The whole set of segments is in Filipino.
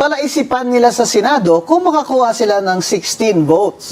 palaisipan nila sa Senado kung makakuha sila ng 16 votes.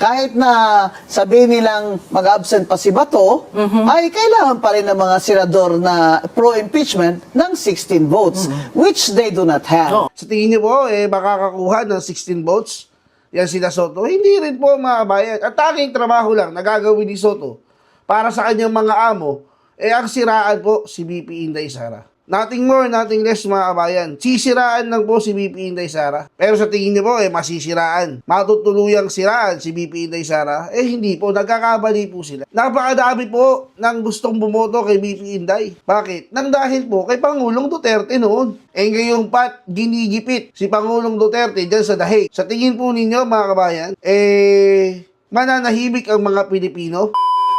Kahit na sabihin nilang mag-absent pa si Bato, ay kailangan pa rin ng mga senador na pro-impeachment ng 16 votes, which they do not have. Sa tingin niyo po, makakakuha ng 16 votes? Yan sila Soto? Hindi rin po, mga kabayan. At tanging trabaho lang na gagawin ni Soto para sa kanyang mga amo, ang siraan po si BP Inday Sara. Nothing more, nothing less, mga kabayan. Sisiraan lang po si BP Inday Sara. Pero sa tingin niyo po, masisiraan. Matutuluyang siraan si BP Inday Sara. Hindi po, nagkakabali po sila. Napakadami po ng gustong bumoto kay BP Inday. Bakit? Nang dahil po kay Pangulong Duterte noon. Ngayong ginigipit si Pangulong Duterte dyan sa dahig. Sa tingin po ninyo, mga kabayan, mananahimik ang mga Pilipino?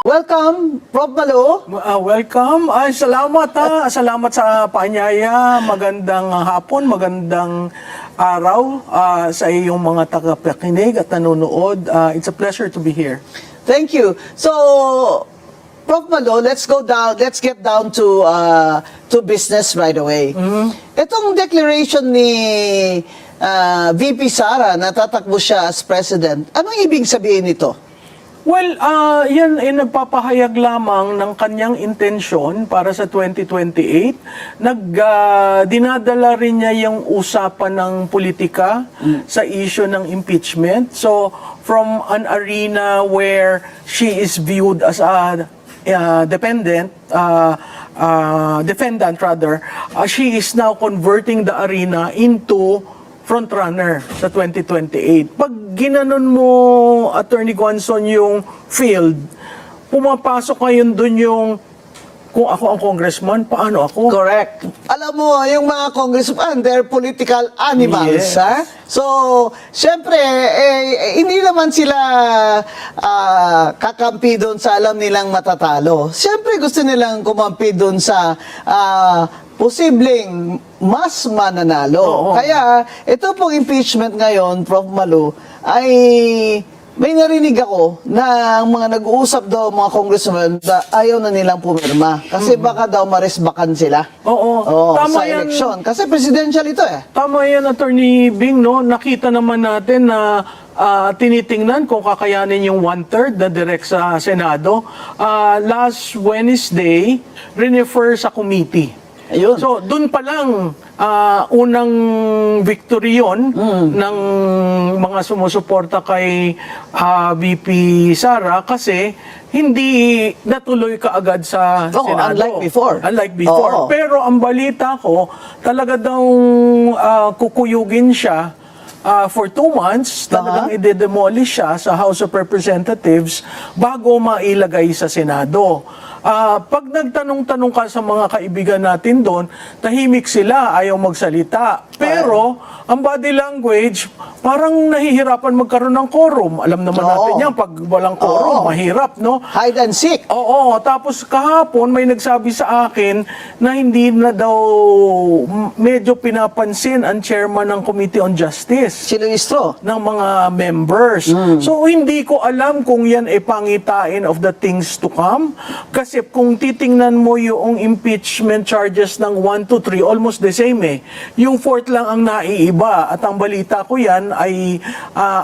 Welcome, Prof. Malo. Welcome. Ay, salamat ha. Salamat sa paanyaya. Magandang hapon, magandang araw sa iyong mga tagapakinig at nanonood. It's a pleasure to be here. Thank you. So, Prof. Malo, let's get down to business right away. Itong declaration ni VP Sara na tatakbo siya as president, anong ibig sabihin nito? Well, yan ay nagpapahayag lamang ng kanyang intensyon para sa 2028. Dinadala rin niya yung usapan ng politika sa issue ng impeachment. So, from an arena where she is viewed as a defendant rather, she is now converting the arena into frontrunner sa 2028. Pag ginanon mo, Attorney Guanzon, yung field, pumapasok ngayon dun yung kung ako ang congressman, paano ako? Correct. Alam mo, yung mga congressman, they're political animals. Yes. Ha? So, syempre, hindi naman sila kakampi doon sa alam nilang matatalo. Syempre, gusto nilang kumampi doon sa posibleng mas mananalo. Oo. Kaya, ito pong impeachment ngayon, Prof. Malo, ay may narinig ako na ang mga nag-uusap daw mga congressmen ayaw na nilang pumirma. Kasi baka daw maresbakan sila. Oo. Tama sa yan. eleksyon. Kasi presidential ito eh. Tama yan, Attorney Bing, no? Nakita naman natin na tinitingnan kung kakayanin yung 1/3 na direct sa Senado. Last Wednesday, refer sa committee. Ayun. So, dun pa lang, unang victory yun ng mga sumusuporta kay VP Sara kasi hindi natuloy kaagad sa Senado. Unlike before. Unlike before. Oo. Pero ang balita ko, talaga daw kukuyugin siya for 2 months, talagang i-demolish siya sa House of Representatives bago mailagay sa Senado. Pag nagtanong-tanong ka sa mga kaibigan natin doon, tahimik sila, ayaw magsalita. Pero, ang body language, parang nahihirapan magkaroon ng quorum. Alam naman natin yan, pag walang quorum, mahirap, no? Hide and seek. Oo, tapos kahapon may nagsabi sa akin na hindi na daw medyo pinapansin ang chairman ng Committee on Justice Sinistro. ng mga members. So, hindi ko alam kung yan ay pangitain of the things to come. Kasi kung titingnan mo yung impeachment charges ng 1 to 3, almost the same eh. Yung 4th lang ang naiiba. At ang balita ko yan ay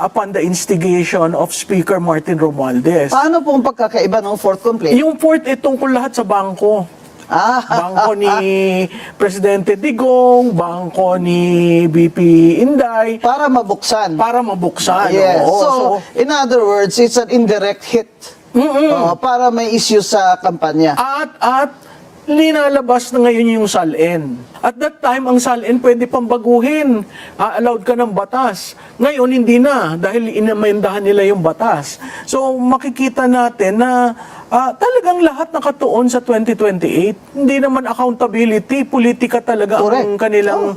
upon the instigation of Speaker Martin Romualdez. Paano pong pagkakaiba ng fourth complaint? Yung 4th, tungkol lahat sa bangko. Bangko ni Presidente Digong, bangko ni BP Inday. Para mabuksan. Para mabuksan. Yes. Oo. So, in other words, it's an indirect hit. Para may issue sa kampanya. At linalabas na ngayon yung SALN. At that time, ang SALN pwede pang baguhin. Allowed ka ng batas. Ngayon, hindi na dahil inamendahan nila yung batas. So, makikita natin na talagang lahat nakatuon sa 2028. Hindi naman accountability, politika talaga ang kanilang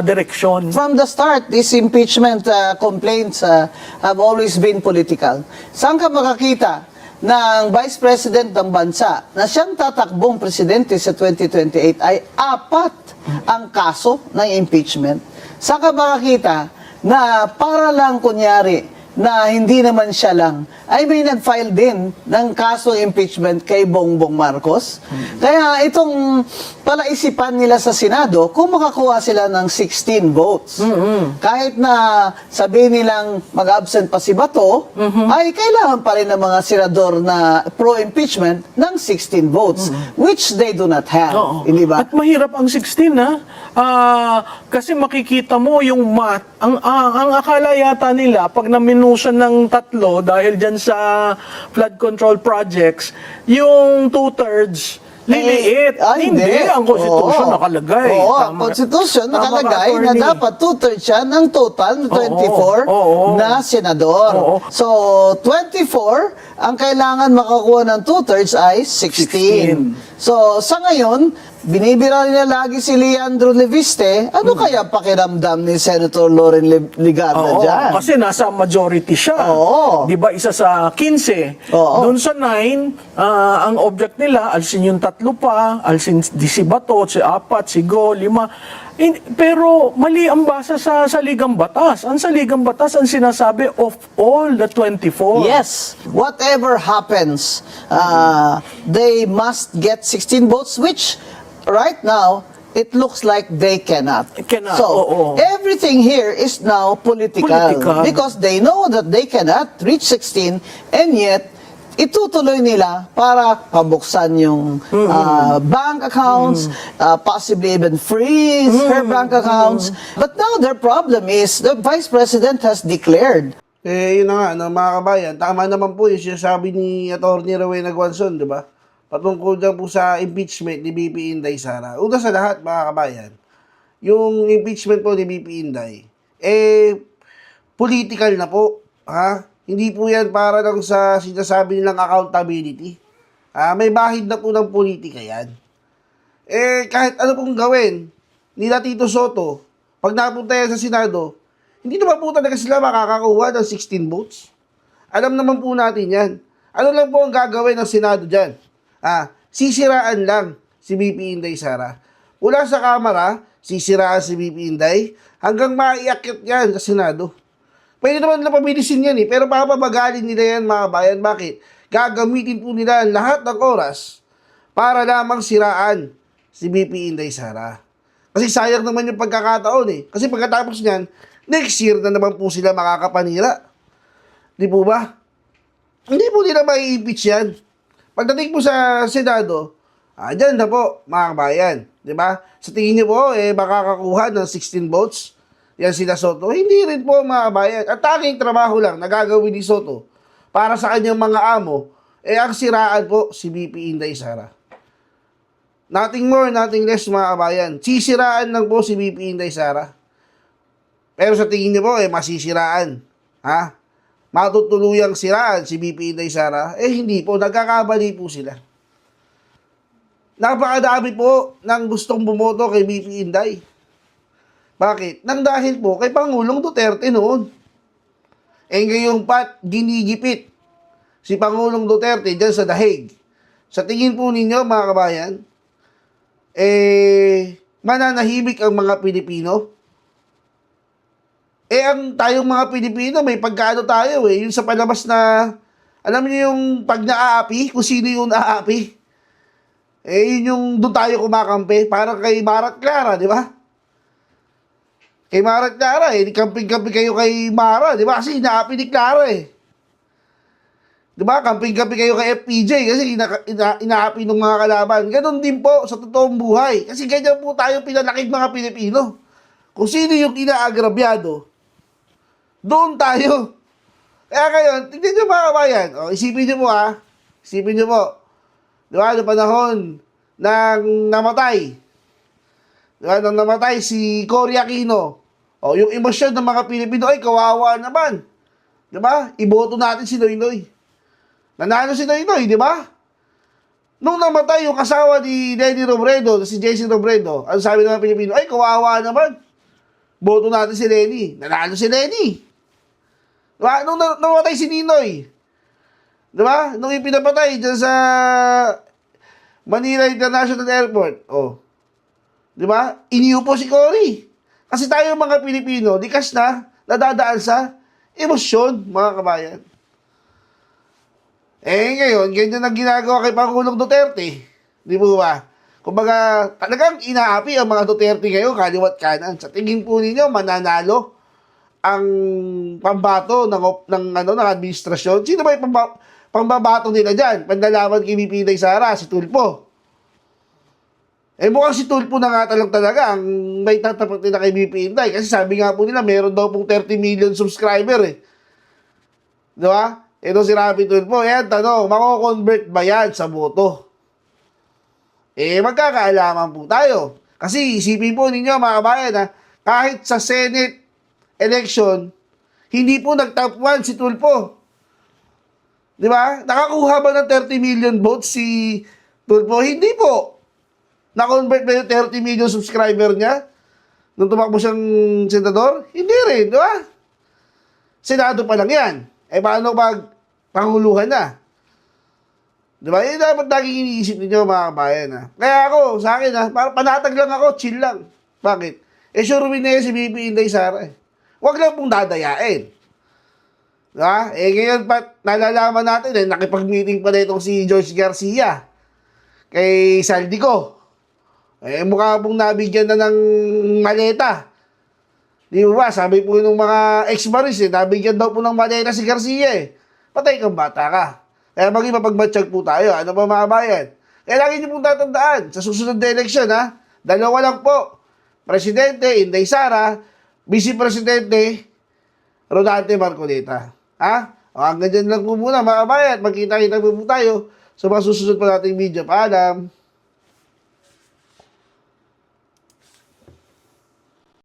direksyon. From the start, these impeachment complaints have always been political. Saan ka makakita ng Vice President ng bansa na siyang tatakbong presidente sa 2028 ay 4 ang kaso ng impeachment? Saan ka makakita na para lang kunyari na hindi naman siya lang, ay may nag-file din ng kaso impeachment kay Bongbong Marcos. Kaya itong palaisipan nila sa Senado, kung makakuha sila ng 16 votes, kahit na sabihin nilang mag-absent pa si Bato, ay kailangan pa rin ng mga senador na pro-impeachment ng 16 votes, which they do not have. Oo. Hindi ba? At mahirap ang 16, ha? Kasi makikita mo yung math. Ang akala yata nila, pag naminusan ng tatlo dahil dyan sa flood control projects, yung 2/3 liliit. Hindi. Ang Constitution Oo. nakalagay. Oo, ang Tama. Constitution Tama ka, nakalagay na attorney. dapat 2/3 siya ng total na 24 Oo. na senador. Oo. So, 24, ang kailangan makakuha ng 2/3 ay 16. So, sa ngayon, binibira nila lagi si Leandro Leviste. Ano kaya pakiramdam ni Senator Loren Ligarda Oo, dyan? kasi nasa majority siya. Oo. Di ba, isa sa 15. Oo. Doon sa 9, ang object nila, alsin yung tatlo pa, alsin di si Bato, si Apat, si Go, 5. Pero mali ang basa sa Saligang Batas. Ang Saligang Batas ang sinasabi of all the 24. Yes. Whatever happens, they must get 16 votes, which right now, it looks like they cannot. Cannot, So, oo. everything here is now political. Political. Because they know that they cannot reach 16, and yet, itutuloy nila para pabuksan yung bank accounts, possibly even freeze her bank accounts. But now their problem is the Vice President has declared. Yun na nga, no, mga kabayan, tama naman po yung sinasabi ni Atty. Rowena Guanzon, di ba? Patungkol dyan po sa impeachment ni BP Inday Sara. Una sa lahat, mga kabayan, yung impeachment po ni BP Inday, political na po, ha? Hindi po yan para lang sa sinasabi nilang accountability. May bahid na po ng politika yan. Kahit ano pong gawin nila Tito Soto, pag napunta yan sa Senado, hindi naman po talaga sila makakakuha ng 16 votes. Alam naman po natin yan. Ano lang po ang gagawin ng Senado dyan? Sisiraan lang si BP Inday Sara. Mula sa Kamara, sisiraan si BP Inday hanggang maiakit yan sa Senado. Pwede naman nila pabilisin yan pero papabagalin nila yan, mga bayan. Bakit? Gagamitin po nila lahat ng oras para lamang siraan si BP Inday Sara. Kasi sayang naman yung pagkakataon Kasi pagkatapos niyan, next year na naman po sila makakapanira. Di po ba? Hindi po nila mai-impeach yan. Pagdating po sa Senado, dyan na po, mga kabayan. Di ba? Sa tingin niyo po, makakakuha ng 16 votes. Yan sila Soto. Hindi rin po, mga kabayan. At tanging trabaho lang na gagawin ni Soto para sa kanyang mga amo, ang siraan po si BP Inday Sara. Nothing more, nothing less, mga kabayan. Sisiraan lang po si BP Inday Sara. Pero sa tingin niyo po, masisiraan. Matutuluyang siraan si BP Inday Sara. Hindi po. Nagkakabali po sila. Napakadami po ng gustong bumoto kay BP Inday. Bakit? Nang dahil po kay Pangulong Duterte noon. Ngayong ginigipit si Pangulong Duterte dyan sa Dahig. Sa tingin po ninyo, mga kabayan, mananahimik ang mga Pilipino? Ang tayong mga Pilipino, may pagkaano tayo yung sa palabas na, alam niyo yung pag naaapi, kung sino yung naaapi. Yun yung doon tayo kumakampi, parang kay Marat Clara, di ba? Kay Marat Clara, kamping-kampi kayo kay Mara, di ba? Kasi inaapi ni Clara Di ba? Kamping-kampi kayo kay FPJ kasi inaapi ng mga kalaban. Ganon din po sa totoong buhay. Kasi ganyan po tayo pinalakig mga Pilipino. Kung sino yung inaagrabyado, doon tayo. Kaya ngayon, tignan nyo mga kabayan. Isipin nyo po Isipin nyo po. Di ba? Noong panahon nang namatay. Di ba? Nang namatay si Cory Aquino. Yung emosyon ng mga Pilipino, kawawa naman. Di ba? Iboto natin si Noynoy. Nanalo si Noynoy, di ba? Nung namatay yung kasawa ni Lenny Robredo, si JC Robredo, ano sabi ng mga Pilipino? Kawawa naman. Boto natin si Lenny. Nanalo si Lenny. Diba? Nung namatay si Ninoy. Diba? Nung ipinapatay dyan sa Manila International Airport. Diba? Iniupo si Cory. Kasi tayo mga Pilipino, likas na, nadadaan sa emosyon, mga kabayan. Eh ngayon, ganyan ang ginagawa kay Pangulong Duterte. Di ba ba? Kumbaga, talagang inaapi ang mga Duterte ngayon, kaliwat kanan. Sa tingin po ninyo, mananalo ang pambato ng administrasyon. Sino ba yung pambabato nila dyan? Pandalaman kay VP Inday Sara, si Tulfo. Eh mukhang si Tulfo na nga talaga ang may tatapat nila kay VP Inday. Kasi sabi nga po nila, meron daw pong 30 million subscriber eh. Di ba? Ito si Rapi Tulfo. Yan, tanong, mako-convert ba yan sa boto? Eh, magkakaalaman po tayo. Kasi isipin po ninyo, mga kabayan, ha, kahit sa Senate election, hindi po nag-top 1 si Tulfo. Di ba? Nakakuha ba ng 30 million votes si Tulfo? Hindi po. Na-convert ba yung 30 million subscriber niya nung tumakbo siyang senador? Hindi rin, di ba? Senado pa lang yan. Eh, paano pag panguluhan na? Di ba? Yun dapat laging iniisip ninyo, mga kabayan, ha? Kaya ako, sa akin, ha, panatag lang ako, chill lang. Bakit? Eh, sure win na yan si VP Inday Sara, eh. Huwag lang pong dadayain. Diba? Eh, ngayon pa, nalalaman natin, eh, nakipag-meeting pa na itong si George Garcia kay Saldico. Eh, mukha pong nabigyan na ng maleta. Di ba? Sabi po ng mga ex-maris, eh, nabigyan daw po ng maleta si Garcia, eh. Patay kang bata ka. Kaya maging mapagmatsyag po tayo. Ano ba, mga bayan? Kaya lagi niyo pong tatandaan, sa susunod na eleksyon, ha? Dalawa lang po. Presidente, Inday Sara, Vice Presidente, Rodante Marcoleta. Ha? O, hanggang dyan lang po muna, mga bayan. Magkita-kita po tayo sa mga susunod pa nating video. Paalam.